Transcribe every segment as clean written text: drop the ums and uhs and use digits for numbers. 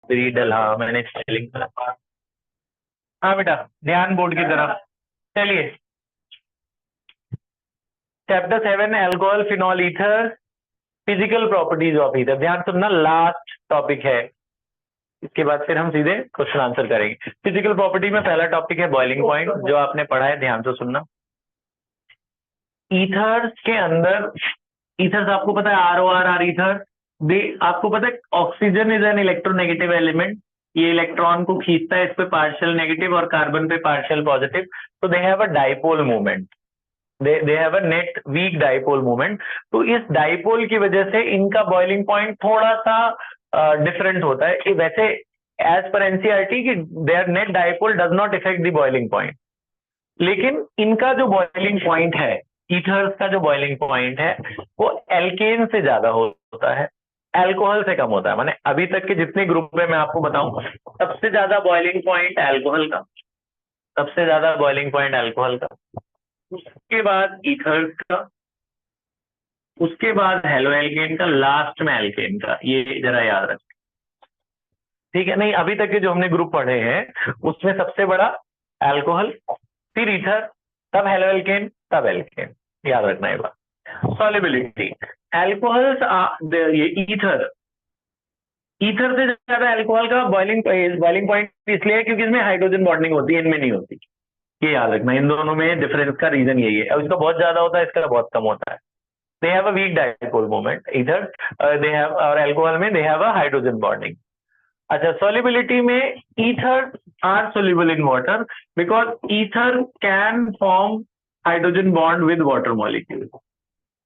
डल, हाँ मैंने स्पेलिंग करा। हाँ बेटा, ध्यान बोर्ड की तरफ। चलिए, chapter 7 alcohol phenol ether, physical properties of ether. ध्यान सुनना, लास्ट टॉपिक है, इसके बाद फिर हम सीधे क्वेश्चन आंसर करेंगे। फिजिकल प्रॉपर्टी में पहला टॉपिक है बॉइलिंग पॉइंट, जो आपने पढ़ा है, ध्यान से सुनना। ईथर्स के अंदर, ईथर्स आपको पता है, R O R ether, they आपको पता है oxygen is an electronegative element. ये इलेक्ट्रॉन को खींचता है, इस पे पार्शियल नेगेटिव और कार्बन पे पार्शियल पॉजिटिव, तो they have a dipole movement, they have a net weak dipole movement. तो इस डाइपोल की वजह से इनका बॉइलिंग पॉइंट थोड़ा सा डिफरेंट होता है। वैसे एज पर एनसीईआरटी कि there net dipole does not effect the boiling point, लेकिन इनका जो बॉइलिंग पॉइंट है, ईथर्स का जो बॉइलिंग पॉइंट है, वो एल्केन से ज्यादा होता है, अल्कोहल से कम होता है। माने अभी तक के जितने ग्रुप में मैं आपको बताऊं, सबसे ज्यादा बॉइलिंग पॉइंट अल्कोहल का, सबसे ज्यादा बॉइलिंग पॉइंट अल्कोहल का, उसके बाद ईथर्स का, उसके बाद हेलो एल्केन का, लास्ट में एल्केन का। ये जरा याद रखें, ठीक है? नहीं, अभी तक के जो हमने ग्रुप पढ़े हैं उसमें सबसे बड़ा अल्कोहल, फिर ईथर, तब हेलो एल्केन, तब एल्केन। याद रखना ये बात। सॉल्युबिलिटी, अल्कोहल्स, ये ईथर, ईथर से ज्यादा अल्कोहल का बॉइलिंग बॉइलिंग पॉइंट इसलिए है क्योंकि इसमें हाइड्रोजन बॉन्डिंग होती है, इनमें नहीं होती। ये याद रखना, इन दोनों में डिफरेंस का रीजन यही है। और इसका बहुत ज्यादा होता है, इसका बहुत कम होता है। They have a weak dipole moment इधर, दे हैव, और अल्कोहल में they have a hydrogen bonding. अच्छा, सोल्युबिलिटी में ether are soluble in water because ether can form hydrogen bond with water molecule.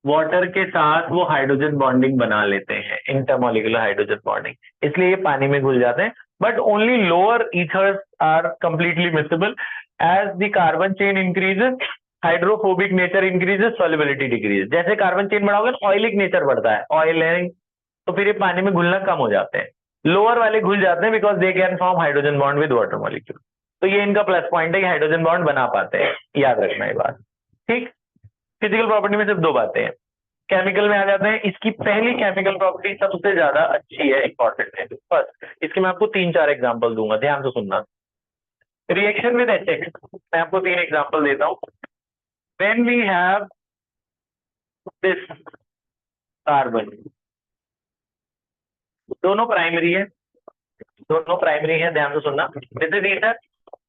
Water के साथ वो हाइड्रोजन बॉन्डिंग बना लेते हैं, इंटरमॉलिक्यूलर हाइड्रोजन बॉन्डिंग, इसलिए ये पानी में घुल जाते हैं। But only lower ethers are completely miscible. As the carbon chain increases, hydrophobic nature increases, solubility decrease. जैसे कार्बन चेन बढ़ाओगे, ऑयलिक नेचर बढ़ता है, ऑयल है, तो फिर ये पानी में घुलना कम हो जाते हैं। लोअर वाले घुल जाते हैं because they can form hydrogen bond with water molecule. तो ये इनका प्लस पॉइंट है कि हाइड्रोजन बॉन्ड बना पाते हैं, याद रखना ये बात, ठीक? फिजिकल प्रॉपर्टी में सिर्फ दो बातें हैं। केमिकल में आ जाते हैं, इसकी पहली केमिकल प्रॉपर्टी सबसे ज्यादा अच्छी है, इंपॉर्टेंट है। फर्स्ट, इसके मैं आपको 3-4 एग्जांपल दूंगा, ध्यान से सुनना। रिएक्शन विद एचएक्स, मैं आपको 3 एग्जांपल देता हूं। When we have this carbon, दोनों प्राइमरी है, दोनों प्राइमरी है, ध्यान से सुनना। This is ether,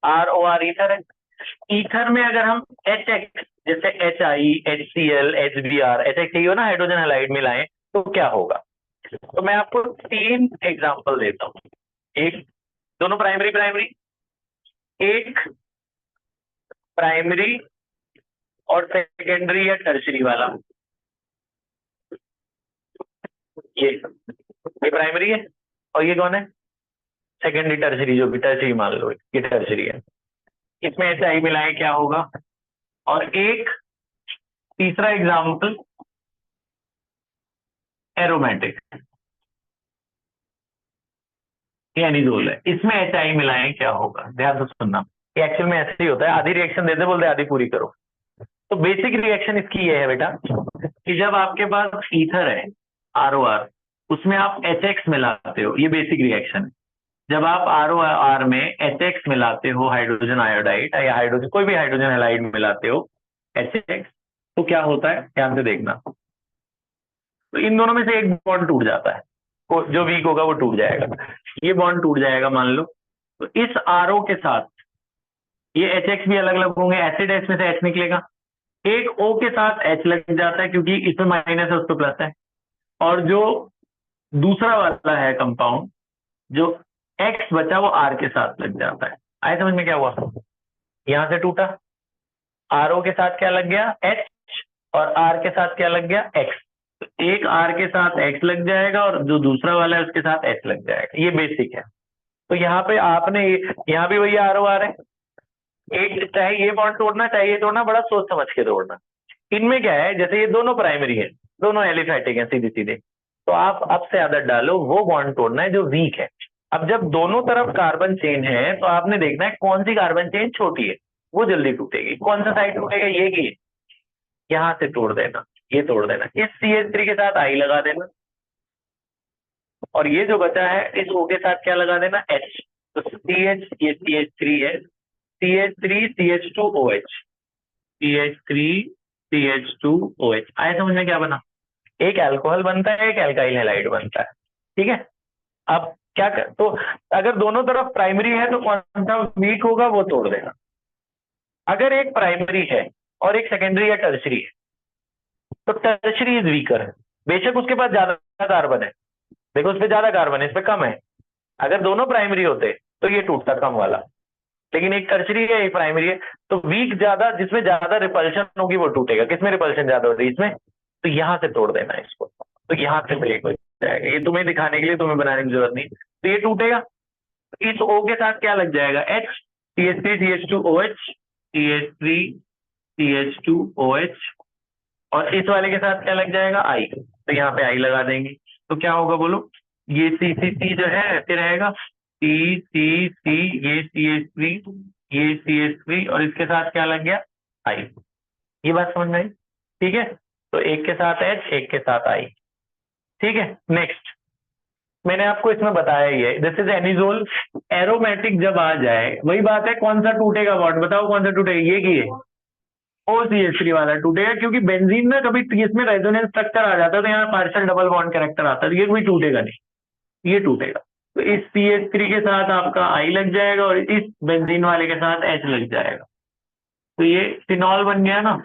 R O R ether है। ईथर में अगर हम एच एक्स, जैसे H I, H C L, H B R, H X चाहिए हो ना, हाइड्रोजन हैलाइड मिलाएं, तो क्या होगा? तो मैं आपको 3 एग्जांपल देता हूं। एक, दोनों प्राइमरी प्राइमरी, एक प्राइमरी और सेकेंडरी या टर्शरी वाला। ये प्राइमरी है, और ये कौन है? सेकेंडरी टर्शरी, जो भी टर्शरी मान लो, ये टर्शरी है। इसमें एच आई मिलाएं, क्या होगा? और एक तीसरा एग्जाम्पल, एरोमेटिक, ये एनिजोल है, इसमें एच आई मिलाएं, क्या होगा? ध्यान से सुनना, ये एक्चुअल में ऐसे ही होता है, आधी रिएक्शन देते बोलते आधी पूरी करो। तो बेसिक रिएक्शन इसकी ये है बेटा, कि जब आपके पास ईथर है, आर ओ आर, उसमें आप एच एक्स मिलाते हो, ये बेसिक रिएक्शन है। जब आप आर ओ आर में एच एक्स मिलाते हो, हाइड्रोजन आयोडाइड या हाइड्रोजन, कोई भी हाइड्रोजन हैलाइड मिलाते हो, एच एक्स, तो क्या होता है, ध्यान से देखना। तो इन दोनों में से एक बॉन्ड टूट जाता है, जो वीक होगा वो टूट जाएगा, ये बॉन्ड टूट जाएगा मान लो। तो इस आर ओ के साथ ये एच एक्स भी अलग अलग होंगे, एसिड है, इसमें से एच निकलेगा। एक ओ के साथ एच लग जाता है क्योंकि इसमें माइनस है, उस पर प्लस है। और जो दूसरा वाला है कंपाउंड, जो एक्स बचा, वो आर के साथ लग जाता है। आए समझ में क्या हुआ? यहां से टूटा, आर ओ के साथ क्या लग गया? एच, और आर के साथ क्या लग गया? एक्स। तो एक आर के साथ एक्स लग जाएगा और जो दूसरा वाला है उसके साथ एच लग जाएगा, ये बेसिक है। तो यहाँ पे आपने, यहाँ भी वही आर ओ आर है, एक चाहे ये बॉन्ड तोड़ना चाहे ये तोड़ना, बड़ा सोच समझ के तोड़ना। इनमें क्या है, जैसे ये दोनों प्राइमरी है, दोनों एलिफैटिक है सीधे सीधे, तो आप अब से आदत डालो, वो बॉन्ड तोड़ना है जो वीक है। अब जब दोनों तरफ कार्बन चेन है, तो आपने देखना है कौन सी कार्बन चेन छोटी है, वो जल्दी टूटेगी। कौन सा साइड टूटेगा? ये की, यहां से तोड़ देना, ये तोड़ देना, इस CH3 के साथ आई लगा देना, और ये जो बचा है इस O के साथ क्या लगा देना, H। तो CH, ये CH3 है, CH3 CH2OH, CH3 CH2OH। आए समझ में क्या बना, एक अल्कोहल बनता है, एक एल्काइल हैलाइड बनता है। ठीक है, अब क्या कर, तो अगर दोनों तरफ प्राइमरी है तो कौन सा वीक होगा वो तोड़ देगा। अगर एक प्राइमरी है और एक सेकेंडरी या टर्शरी है तो टर्शरी इज वीकर है, बेशक उसके पास ज्यादा कार्बन है, देखो उस पर ज्यादा कार्बन है, इस पे कम है। अगर दोनों प्राइमरी होते तो ये टूटता कम वाला, लेकिन एक टर्शरी है एक प्राइमरी है, तो वीक ज्यादा, जिसमें ज्यादा रिपल्शन होगी वो टूटेगा। किसमें रिपल्शन ज्यादा होती है, इसमें। तो यहां से तोड़ देना है इसको, तो यहां से ब्रेक हो जाएगा। ये तुम्हें दिखाने के लिए, तुम्हें बनाने की जरूरत नहीं, तो ये टूटेगा। इस O के साथ क्या लग जाएगा, H, CH3 CH2OH, CH3 CH2OH, और इस वाले के साथ क्या लग जाएगा, I। तो यहाँ पे I लगा देंगे, तो क्या होगा बोलो, ये CCC जो है ऐसे रहेगा, CCC, ये CH3, ये CH3, और इसके साथ क्या लग गया, I। ये बात समझ में आई, ठीक है। तो एक के साथ H, एक के साथ I, ठीक है। नेक्स्ट, मैंने आपको इसमें बताया ही है, दिस इज एनिजोल। एरोमेटिक जब आ जाए, वही बात है, कौन सा टूटेगा बॉन्ड, बताओ कौन सा टूटेगा, ये की है OCH3 वाला टूटेगा, क्योंकि बेंजीन में कभी इसमें रेजोनेंस स्ट्रक्चर आ जाता है तो यहाँ पार्शियल डबल बॉन्ड कैरेक्टर आता है, ये कोई टूटेगा नहीं, ये टूटेगा। तो इस CH3 के साथ आपका I लग जाएगा और इस बेंजीन वाले के साथ H लग जाएगा, तो ये फिनॉल बन गया ना।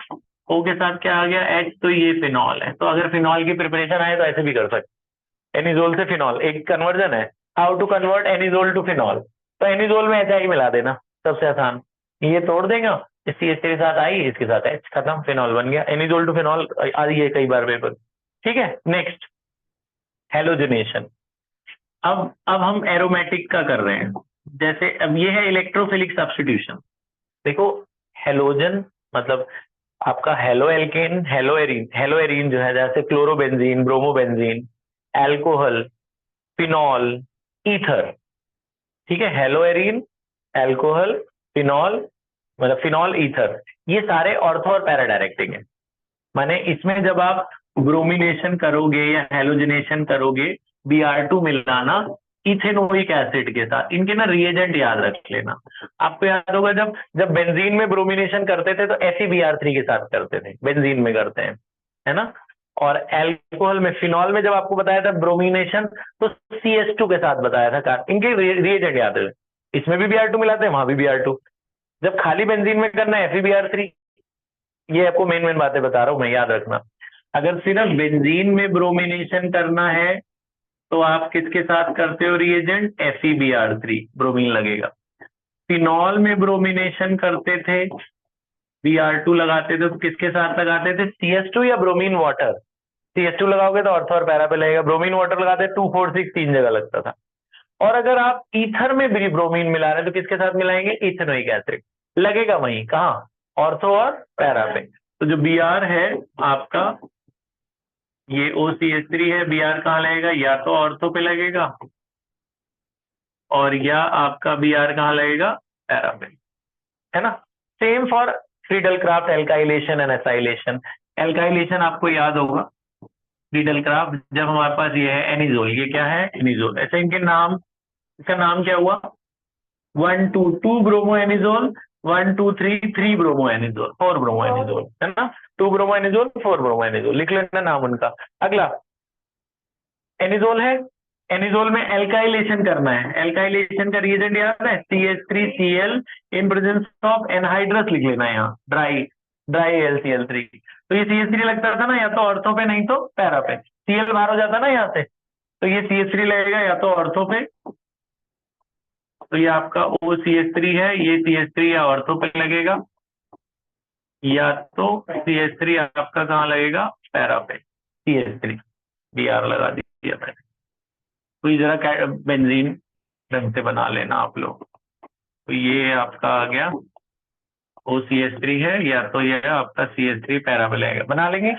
O के साथ क्या आ गया, H, तो ये फिनॉल है। तो अगर फिनॉल की प्रिपरेशन आए तो ऐसे भी कर सकते, एनिजोल से फिनॉल, एक कन्वर्जन है, how to convert anisole to phenol. तो एनिजोल में HI मिला देना, सबसे आसान, ये तोड़ देगा, इस CH के साथ I, इसके साथ H, खत्म, फिनॉल बन गया। एनिजोल टू फिनॉल आ रही है कई बार पेपर, ठीक है। Next, halogenation. अब हम एरोमेटिक का कर रहे हैं, जैसे अब ये है इलेक्ट्रोफिलिक सब्स्टिट्यूशन। देखो, हेलोजन मतलब आपका halo alkane, hello arene, hello arene जो है जैसे chlorobenzene, bromobenzene, alcohol, phenol, ether, ठीक है। हेलो एरीन, एल्कोहल, फिनॉल, मतलब फिनॉल, ईथर, ये सारे ऑर्थो और पैरा डायरेक्टिंग है। माने इसमें जब आप ब्रोमिनेशन करोगे या हेलोजनेशन करोगे, Br2 मिलाना इथेनोइक एसिड के साथ, इनके ना रिएजेंट याद रख लेना। आपको याद होगा जब जब बेंजीन में ब्रोमिनेशन करते थे तो FeBr3 के साथ करते थे, बेंजीन में करते हैं, है ना। और एल्कोहल में, फिनॉल में जब आपको बताया था ब्रोमिनेशन तो CH2 के साथ बताया था, इनके रिएजेंट याद है। इसमें भी Br2 मिलाते हैं, वहां भी Br2। जब खाली बेंजीन में करना है FeBr3। ये आपको मेन मेन बातें बता रहा हूं मैं, याद रखना। अगर सिर्फ बेंजीन में ब्रोमिनेशन करना है तो आप किसके साथ करते हो रिएजेंट, FeBr3, ब्रोमीन लगेगा। फिनॉल में ब्रोमिनेशन करते थे, Br2 लगाते थे, तो किसके साथ लगाते थे, CH2 या ब्रोमीन वाटर। CH2 लगाओगे तो ऑर्थो और पैरा पे लगेगा, ब्रोमीन वाटर लगाते 2 4 6 3 जगह लगता था। और अगर आप ईथर में भी ब्रोमीन मिला रहे हैं तो किसके साथ मिलाएंगे, इथेनोइक एसिड, लगेगा वहीं, कहाँ, ऑर्थो और पैरा पे। तो जो Br है आपका, ये OCH3 है, Br कहाँ लगेगा, या तो ऑर्थो पे लगेगा और या आपका Br कहाँ लगेगा, पैरा पे, है ना। Same for Friedel craft alkylation and acylation. Alkylation आपको याद होगा, फ्रीडल क्राफ्ट, जब हमारे पास ये है एनिजोल, ये क्या है, एनिजोल, ऐसे इनके नाम, इसका नाम क्या हुआ, 1 2 2 bromo anisole, 1 2 3 3 bromo anisole, 4 bromo anisole, है ना। 2 ब्रोमो एनिजोल, 4 ब्रोमो एनिजोल, लिख लेना नाम उनका। अगला एनिजोल है, एनिजोल में एल्काइलेशन करना है, एल्काइलेशन का रिएजेंट याद है, CH3Cl in presence of anhydrous, लिख लेना है यहाँ, ड्राई ड्राई LCl3। तो ये CH3 लगता था ना, या तो ऑर्थो पे नहीं तो पैरा पे, Cl बाहर हो जाता ना यहाँ से, तो ये CH3 लगेगा या तो ऑर्थो पे, तो ये आपका OCH3 है, ये CH3 या ऑर्थो पे लगेगा, या तो CH3 आपका कहाँ लगेगा, पैरा पे, CH3, Br लगा दिया मैंने। तो ये जरा बेंजीन ढंग से बना लेना आप लोग। तो ये आपका आ गया OCH3 है, या तो ये आपका CH3 पैरा पे लगेगा, बना लेंगे।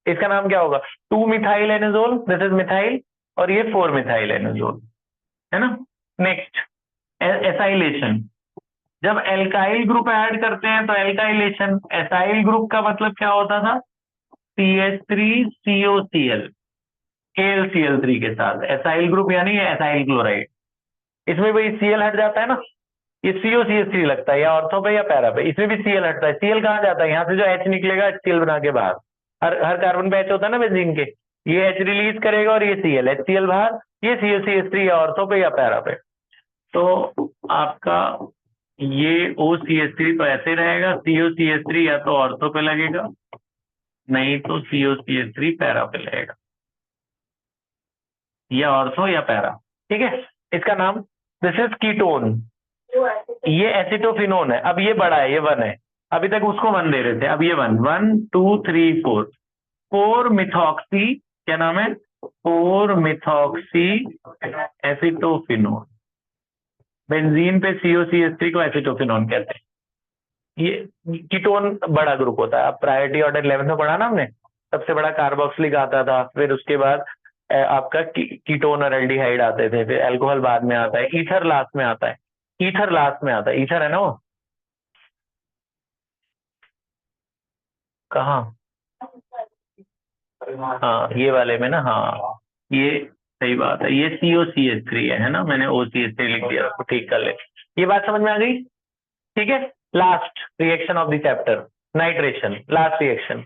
इसका नाम क्या होगा, 2 मिथाइल एनोजोल, दिस इज मिथाइल, और ये 4 मिथाइल एनोजोल, है ना। Next, acylation. जब एल्काइल ग्रुप ऐड करते हैं तो एल्काइलेशन, एसाइल ग्रुप का मतलब क्या होता था, CH3COCl, KlCl3 के साथ एसाइल ग्रुप यानी एसाइल क्लोराइड। इसमें भाई Cl हट जाता है ना, ये COCH3 लगता है या ऑर्थो पे या पैरा पे, इसमें भी Cl हटता है। Cl कहाँ जाता है, यहाँ से जो H निकलेगा HCl बना के बाहर, हर कार्बन पे H होता है ना बेंजीन के, ये H रिलीज करेगा और ये Cl, HCl बाहर, ये COCH3 या ऑर्थो पे या पैरा पे। तो आपका ये OCH3 तो ऐसे रहेगा, COCH3 या तो ऑर्थो पे लगेगा, नहीं तो COCH3 पैरा पे लगेगा, या ऑर्थो या पैरा। ठीक है, इसका नाम, दिस इज कीटोन, ये एसिटोफिनोन है। अब ये बड़ा है, ये 1 है, अभी तक उसको 1 दे रहे थे, अब ये 1, 1 2 3 4, 4 मिथॉक्सी, क्या नाम है, 4 मिथॉक्सी एसिटोफिनोन। बेंजीन पे COCH3 को एसिटोफिनोन कहते हैं। ये कीटोन बड़ा ग्रुप होता है। अब प्रायोरिटी ऑर्डर 11 में पढ़ा ना हमने, सबसे बड़ा कार्बोक्सिलिक आता था, फिर उसके बाद आपका कीटोन और एल्डिहाइड आते थे, फिर अल्कोहल बाद में आता है, ईथर लास्ट में आता है, ईथर लास्ट में आता है, ईथर है ना वो, कहाँ, हाँ ये वाले में ना, हाँ ये सही बात है, ये COCH3 है ना, मैंने OCH3 लिख दिया, तो ठीक कर ले। ये बात समझ में आ गई? ठीक है, last reaction of the chapter, nitration, last reaction.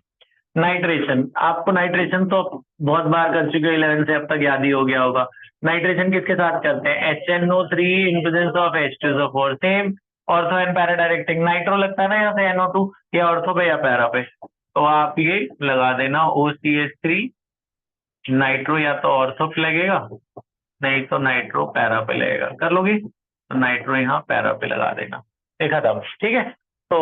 Nitration, आपको नाइट्रेशन तो बहुत बार कर चुके हो, 11 से अब तक याद ही हो गया होगा। नाइट्रेशन किसके साथ करते हैं, HNO3 in presence of H2SO4, same ortho and para directing, nitro लगता है ना यहाँ से NO2, ये ऑर्थो पे या पैरा पे, तो आप ये लगा देना OCH3, नाइट्रो या तो ऑर्थो पे लगेगा, नहीं तो नाइट्रो पैरा पे लगेगा, कर लोगी, तो नाइट्रो यहाँ पैरा पे लगा देना, देखा था, ठीक है। तो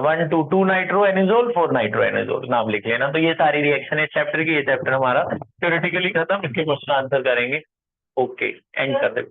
1 2 2 नाइट्रो एनिजोल, 4 नाइट्रो एनिजोल, नाम लिख लेना। तो ये सारी रिएक्शन है चैप्टर की, ये चैप्टर हमारा थ्योरेटिकली खत्म, इसके क्वेश्चन आंसर करेंगे। ओके, एंड कर दे।